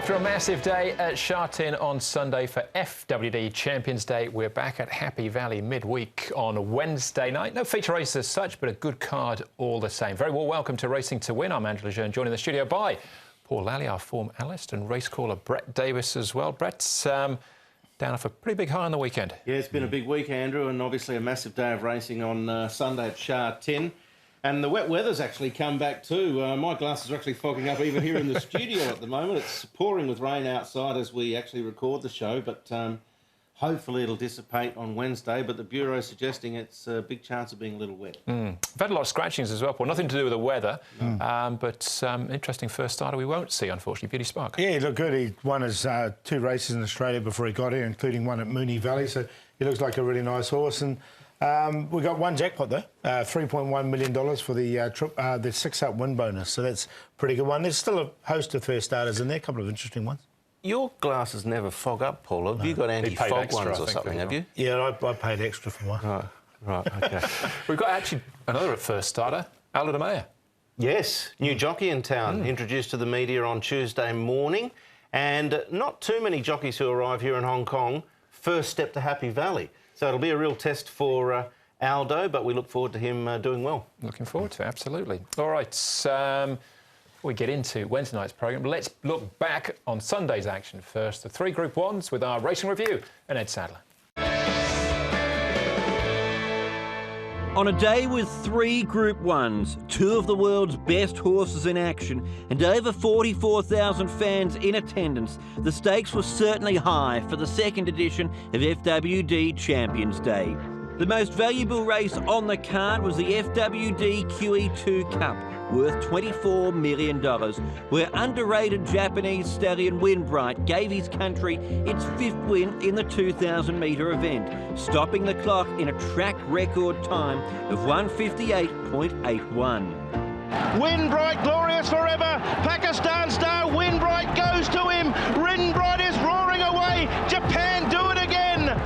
After a massive day at Sha Tin on Sunday for FWD Champions Day, we're back at Happy Valley midweek on Wednesday night. No feature race as such, but a good card all the same. Very well welcome to Racing to Win. I'm Andrew Lejeune, joined in the studio by Paul Lally, our form analyst, and race caller Brett Davis as well. Brett's down off a pretty big high on the weekend. Yeah, it's been a big week, Andrew, and obviously a massive day of racing on Sunday at Sha Tin. And the wet weather's actually come back too. My glasses are actually fogging up even here in the studio at the moment. It's pouring with rain outside as we actually record the show, but hopefully it'll dissipate on Wednesday. But the Bureau is suggesting it's a big chance of being a little wet. We've had a lot of scratchings as well, Paul. Nothing to do with the weather, but interesting first starter we won't see, unfortunately. Beauty Spark. Yeah, he looked good. He won his 2 races in Australia before he got here, including one at Moonee Valley, so he looks like a really nice horse. And we got one jackpot though, $3.1 million for the 6-up win bonus, so that's a pretty good one. There's still a host of first starters in there, a couple of interesting ones. Your glasses never fog up, Paul. Have you got anti-fog ones or something, have you? Yeah, I paid extra for one. Right, OK. We've got actually another first starter, Aldo de Meyer. Yes, new jockey in town, introduced to the media on Tuesday morning. And not too many jockeys who arrive here in Hong Kong first step to Happy Valley. So it'll be a real test for Aldo, but we look forward to him doing well. Looking forward to it, absolutely. All right, before we get into Wednesday night's programme, let's look back on Sunday's action first. The 3 Group 1s with our racing review and Ed Sadler. On a day with 3 Group 1s, 2 of the world's best horses in action, and over 44,000 fans in attendance, the stakes were certainly high for the second edition of FWD Champions Day. The most valuable race on the card was the FWD QE2 Cup, worth $24 million, where underrated Japanese stallion Winbright gave his country its 5th win in the 2,000-metre event, stopping the clock in a track record time of 1:58.81. Winbright, glorious forever. Pakistan star Winbright goes to him. Winbright is roaring away. Japan do it again.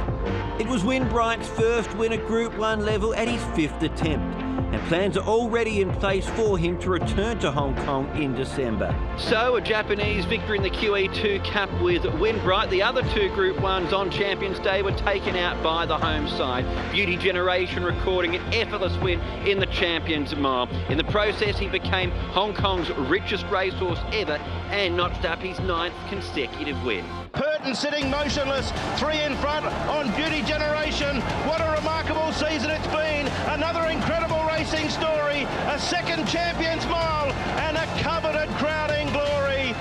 It was Winbright's first win at Group 1 level at his 5th attempt, and plans are already in place for him to return to Hong Kong in December. So a Japanese victory in the QE2 Cup with Winbright. The other 2 Group 1s on Champions Day were taken out by the home side. Beauty Generation recording an effortless win in the Champions Mile. In the process, he became Hong Kong's richest racehorse ever and notched up his 9th consecutive win. Purton sitting motionless, 3 in front on Beauty Generation. What a remarkable season it's been. Another incredible racing story, a 2nd Champions Mile and a coveted crowning glory.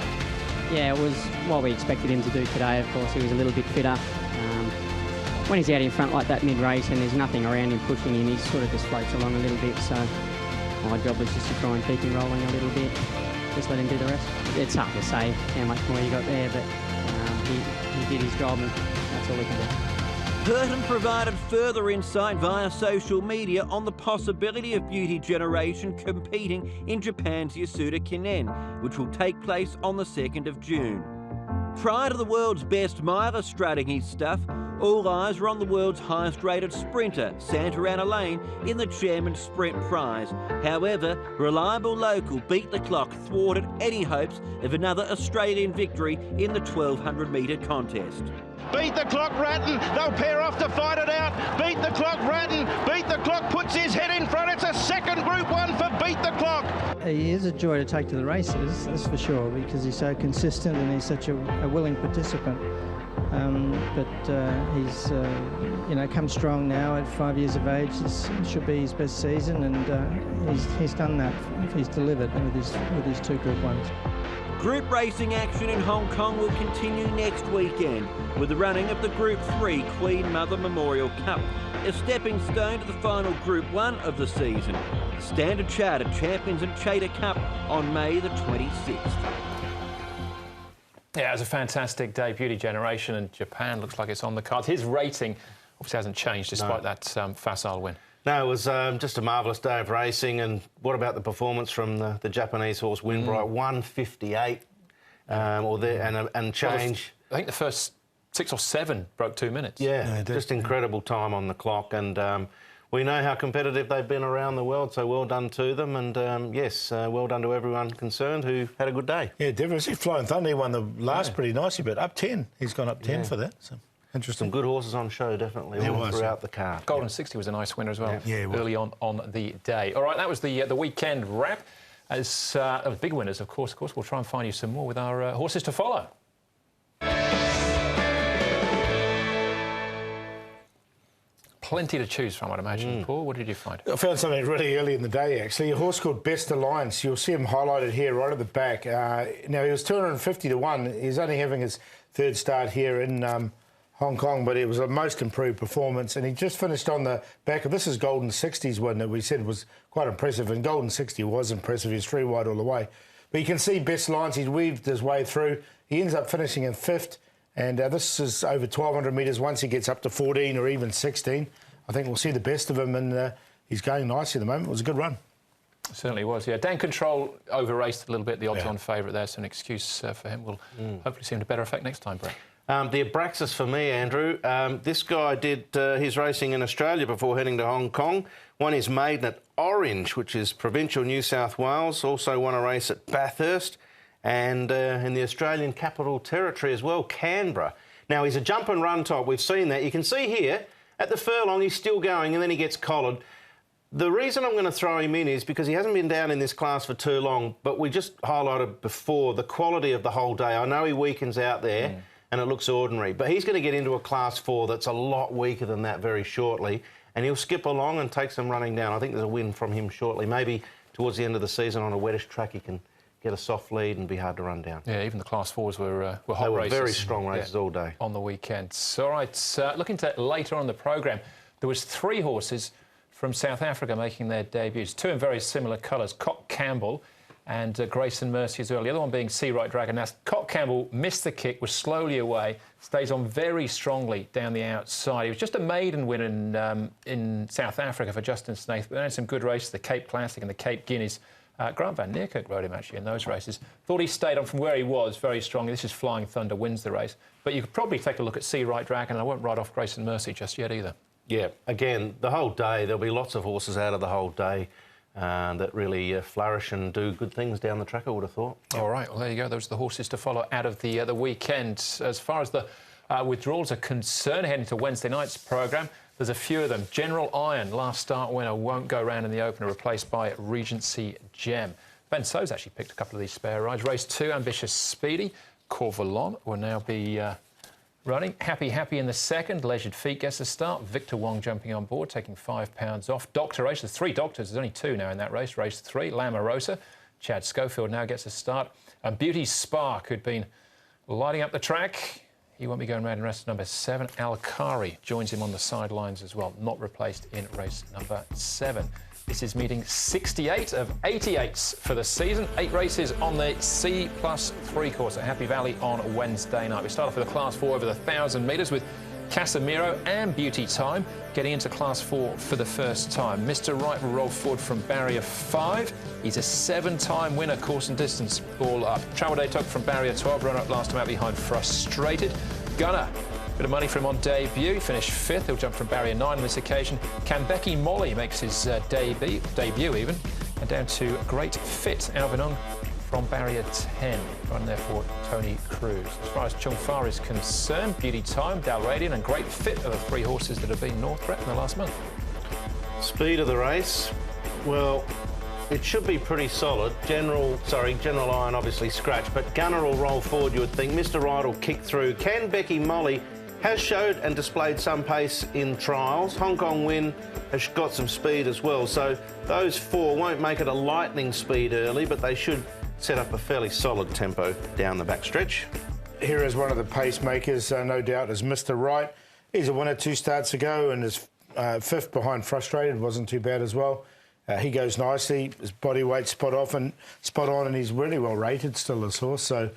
Yeah, it was what we expected him to do today. Of course, he was a little bit fitter. When he's out in front like that mid-race and there's nothing around him pushing him, he sort of just floats along a little bit. So my job was just to try and keep him rolling a little bit, just let him do the rest. It's hard to say how much more he got there, but he did his job and that's all we can do. Purton provided further insight via social media on the possibility of Beauty Generation competing in Japan's Yasuda Kinen, which will take place on the 2nd of June. Prior to the world's best miler strutting his stuff, all eyes were on the world's highest-rated sprinter, Santa Ana Lane, in the Chairman's Sprint Prize. However, reliable local Beat the Clock thwarted any hopes of another Australian victory in the 1,200-metre contest. Beat the Clock, Ratton. They'll pair off to fight it out. Beat the Clock, Ratton. Beat the Clock puts his head in front. It's a 2nd Group 1 for Beat the Clock. He is a joy to take to the races, that's for sure, because he's so consistent and he's such a willing participant. He's come strong now at 5 years of age. This should be his best season, and he's done that. He's delivered with his 2 Group 1s. Group racing action in Hong Kong will continue next weekend with the running of the Group 3 Queen Mother Memorial Cup, a stepping stone to the final Group 1 of the season. The Standard Chartered Champions and Chater Cup on May the 26th. Yeah, it was a fantastic day. Beauty Generation, and Japan looks like it's on the cards. His rating obviously hasn't changed despite that facile win. No, it was just a marvellous day of racing. And what about the performance from the Japanese horse Winbright? 1:58 and change. I think the first 6 or 7 broke 2 minutes. Yeah, just incredible time on the clock. And we know how competitive they've been around the world, so well done to them. And, yes, well done to everyone concerned who had a good day. Yeah, definitely. Flying Thunder, he won the last pretty nicely, but up 10. He's gone up 10 for that. So interesting. Some good horses on show, definitely, all throughout the card. Golden 60 was a nice winner as well, early on the day. All right, that was the weekend wrap. As big winners, of course, we'll try and find you some more with our horses to follow. Plenty to choose from, I'd imagine. Paul, what did you find? I found something really early in the day, actually. A horse called Best Alliance. You'll see him highlighted here right at the back. Now, he was 250 to 1. He's only having his third start here in Hong Kong, but it was a most improved performance. And he just finished on the back of this is Golden 60's win that we said was quite impressive. And Golden 60 was impressive. He's 3 wide all the way. But you can see Best Alliance, he's weaved his way through. He ends up finishing in 5th. And this is over 1,200 metres. Once he gets up to 14 or even 16, I think we'll see the best of him. And he's going nicely at the moment. It was a good run. It certainly was, yeah. Dan Control over-raced a little bit, the odds-on favourite there, so an excuse for him. We'll hopefully see him to better effect next time, Brett. The Abraxas for me, Andrew. This guy did his racing in Australia before heading to Hong Kong. Won his maiden at Orange, which is provincial New South Wales. Also won a race at Bathurst. And in the Australian Capital Territory as well, Canberra. Now, he's a jump and run type. We've seen that. You can see here, at the furlong, he's still going and then he gets collared. The reason I'm going to throw him in is because he hasn't been down in this class for too long, but we just highlighted before the quality of the whole day. I know he weakens out there and it looks ordinary, but he's going to get into a Class 4 that's a lot weaker than that very shortly, and he'll skip along and take some running down. I think there's a win from him shortly. Maybe towards the end of the season on a wettish track he can get a soft lead and be hard to run down. Yeah, even the Class 4s were hot races. They were very strong races all day. On the weekends. All right, looking to later on in the programme, there was 3 horses from South Africa making their debuts, 2 in very similar colours, Cock Campbell and Grace and Mercy as well. The other one being Sea Right Dragon. Now, Cock Campbell missed the kick, was slowly away, stays on very strongly down the outside. He was just a maiden winner in South Africa for Justin Snaith, but they had some good races, the Cape Classic and the Cape Guineas. Grant van Niekerk rode him actually in those races. Thought he stayed on from where he was very strongly. This is Flying Thunder, wins the race. But you could probably take a look at Sea Right Dragon, and I won't write off Grace and Mercy just yet either. Yeah, again, the whole day, there'll be lots of horses out of the whole day that really flourish and do good things down the track, I would have thought. All right, well, there you go. Those are the horses to follow out of the weekend. As far as the withdrawals are concerned, heading to Wednesday night's programme, there's a few of them. General Iron, last start winner, won't go round in the opener, replaced by Regency Gem. Ben So's actually picked a couple of these spare rides. Race 2, Ambitious Speedy. Corvalon will now be running. Happy in the second. Leisured Feet gets a start. Victor Wong jumping on board, taking £5 off. Doctor Race, there's 3 doctors. There's only 2 now in that race. Race 3, Lamarosa. Chad Schofield now gets a start. And Beauty Spark, who'd been lighting up the track. He won't be going round in race number 7. Alkari joins him on the sidelines as well, not replaced in race number 7. This is meeting 68 of 88s for the season. 8 races on the C+3 course at Happy Valley on Wednesday night. We start off with a Class 4 over the 1,000 metres with Casemiro and Beauty Time getting into Class 4 for the first time. Mr. Right will roll forward from barrier 5. He's a 7-time winner, course and distance all up. Travel Day took from barrier 12, run up last time out behind Frustrated. Gunner, bit of money for him on debut. He finished 5th. He'll jump from barrier 9 on this occasion. Kambeki Molly makes his debut even. And down to Great Fit, Alvinong from barrier 10. Run there for Tony Cruz. As far as Chungfar is concerned, Beauty Time, Dalradian and Great Fit are the 3 horses that have been North Brett in the last month. Speed of the race, well, it should be pretty solid. General Iron obviously scratched, but Gunner will roll forward, you would think. Mr. Right will kick through. Kambeki Molly has showed and displayed some pace in trials. Hong Kong Win has got some speed as well. So those 4 won't make it a lightning speed early, but they should set up a fairly solid tempo down the back stretch. Here is one of the pacemakers, no doubt, is Mr. Right. He's a winner 2 starts ago and is 5th behind Frustrated. Wasn't too bad as well. He goes nicely. His body weight spot on, and he's really well rated still, this horse. So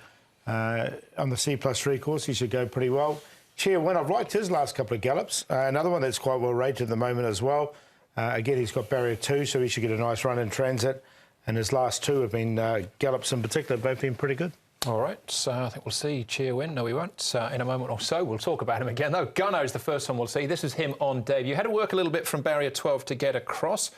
on the C+3 course, he should go pretty well. Chair Win, I've liked his last couple of gallops. Another one that's quite well rated at the moment as well. Again, he's got barrier 2, so he should get a nice run in transit. And his last 2 have been gallops in particular, both been pretty good. All right, so I think we'll see Cheer win. No, we won't. In a moment or so, we'll talk about him again, though. Gunnar is the first one we'll see. This is him on debut. Had to work a little bit from barrier 12 to get across.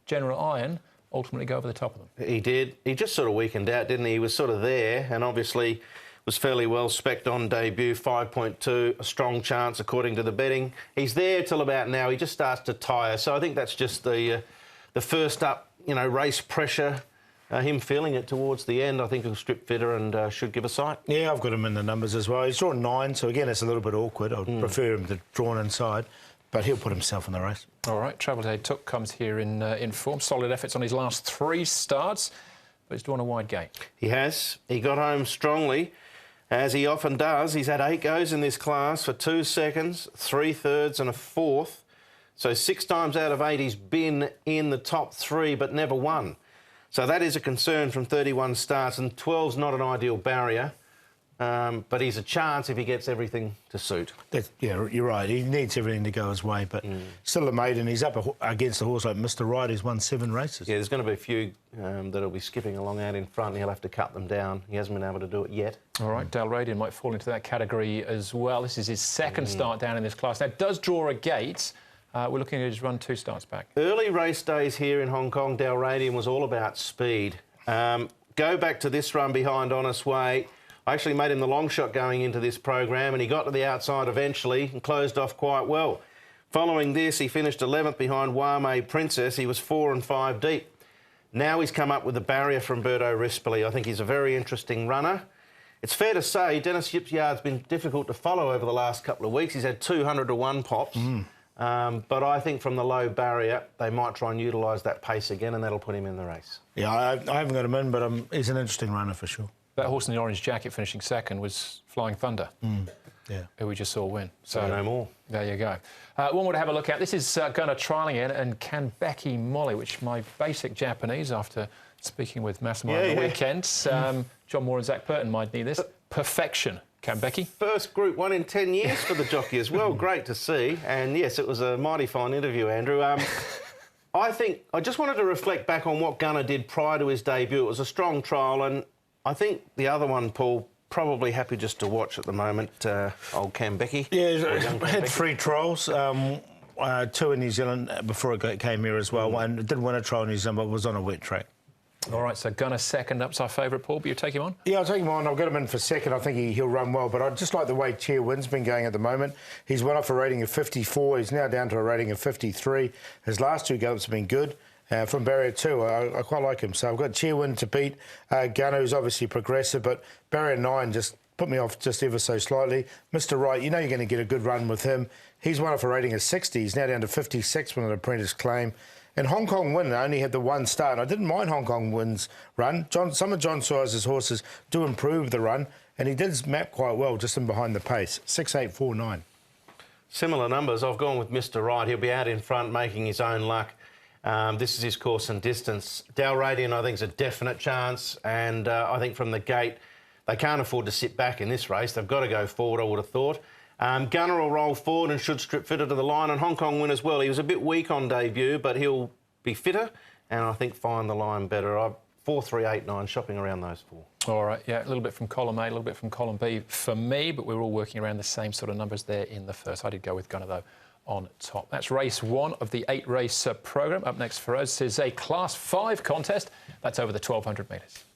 General Iron ultimately go over the top of them. He did. He just sort of weakened out, didn't he? He was sort of there and obviously was fairly well spec'd on debut, 5.2, a strong chance according to the betting. He's there till about now. He just starts to tire. So I think that's just the first up, race pressure. Him feeling it towards the end, I think he'll strip fitter and should give a sight. Yeah, I've got him in the numbers as well. He's drawn 9, so again, it's a little bit awkward. I'd prefer him to drawn inside, but he'll put himself in the race. All right, Travel Day Took comes here in form. Solid efforts on his last 3 starts, but he's drawn a wide gate. He has. He got home strongly, as he often does. He's had 8 goes in this class for 2 seconds, 3 thirds and a 4th. So 6 times out of 8 he's been in the top 3 but never won. So that is a concern from 31 starts, and 12's not an ideal barrier, but he's a chance if he gets everything to suit. Yeah, you're right. He needs everything to go his way, but still a maiden. He's up against a horse like Mr. Right, who's won 7 races. Yeah, there's going to be a few that'll be skipping along out in front, and he'll have to cut them down. He hasn't been able to do it yet. All right, Dale Radian might fall into that category as well. This is his second start down in this class. Now, it does draw a gate. We're looking at his run 2 starts back. Early race days here in Hong Kong, Dale Radian was all about speed. Go back to this run behind Honest Way. I actually made him the long shot going into this program, and he got to the outside eventually and closed off quite well. Following this, he finished 11th behind Wame Princess. He was 4 and 5 deep. Now he's come up with a barrier from Responsibly. I think he's a very interesting runner. It's fair to say Dennis Yip's yard's been difficult to follow over the last couple of weeks. He's had 200 to 1 pops. But I think from the low barrier, they might try and utilise that pace again, and that'll put him in the race. Yeah, I haven't got him in, but he's an interesting runner for sure. That horse in the orange jacket finishing second was Flying Thunder, who we just saw win. So no more. There you go. One more to have a look at. This is Gunnar trialling it, and Kanbeki Molly, which my basic Japanese, after speaking with Massimo on the weekend, John Moore and Zach Burton might need this. Perfection. Kanbeki. First Group 1 in 10 years for the jockey as well. Great to see. And yes, it was a mighty fine interview, Andrew. I just wanted to reflect back on what Gunnar did prior to his debut. It was a strong trial, and I think the other one, Paul, probably happy just to watch at the moment, old Kanbeki. Yeah, had 3 trials, 2 in New Zealand before it came here as well, and did win a trial in New Zealand, but was on a wet track. All right, so Gunnar second up's our favourite, Paul, but you take him on? Yeah, I'll take him on. I'll get him in for second. I think he'll run well, but I just like the way Cheer Win's been going at the moment. He's went off a rating of 54. He's now down to a rating of 53. His last 2 gallops have been good. From barrier 2, I quite like him. So I've got Cheer Win to beat. Gunnar, who's obviously progressive, but barrier 9 just put me off just ever so slightly. Mr. Right, you're going to get a good run with him. He's won off a rating of 60. He's now down to 56 with an apprentice claim. And Hong Kong Win only had the 1 start. And I didn't mind Hong Kong Win's run. Some of John Suarez's horses do improve the run, and he did map quite well just in behind the pace. 6.849. Similar numbers. I've gone with Mr. Right. He'll be out in front making his own luck. This is his course and distance. Dale Radian, I think, is a definite chance. And I think from the gate, they can't afford to sit back in this race. They've got to go forward, I would have thought. Gunnar will roll forward and should strip fitter to the line, and Hong Kong Win as well. He was a bit weak on debut, but he'll be fitter and I think find the line better. 4, 3, 8, 9, shopping around those 4. All right, yeah, a little bit from column A, a little bit from column B for me, but we're all working around the same sort of numbers there in the first. I did go with Gunnar, though, on top. That's race 1 of the 8-race programme. Up next for us is a Class 5 contest. That's over the 1,200 metres.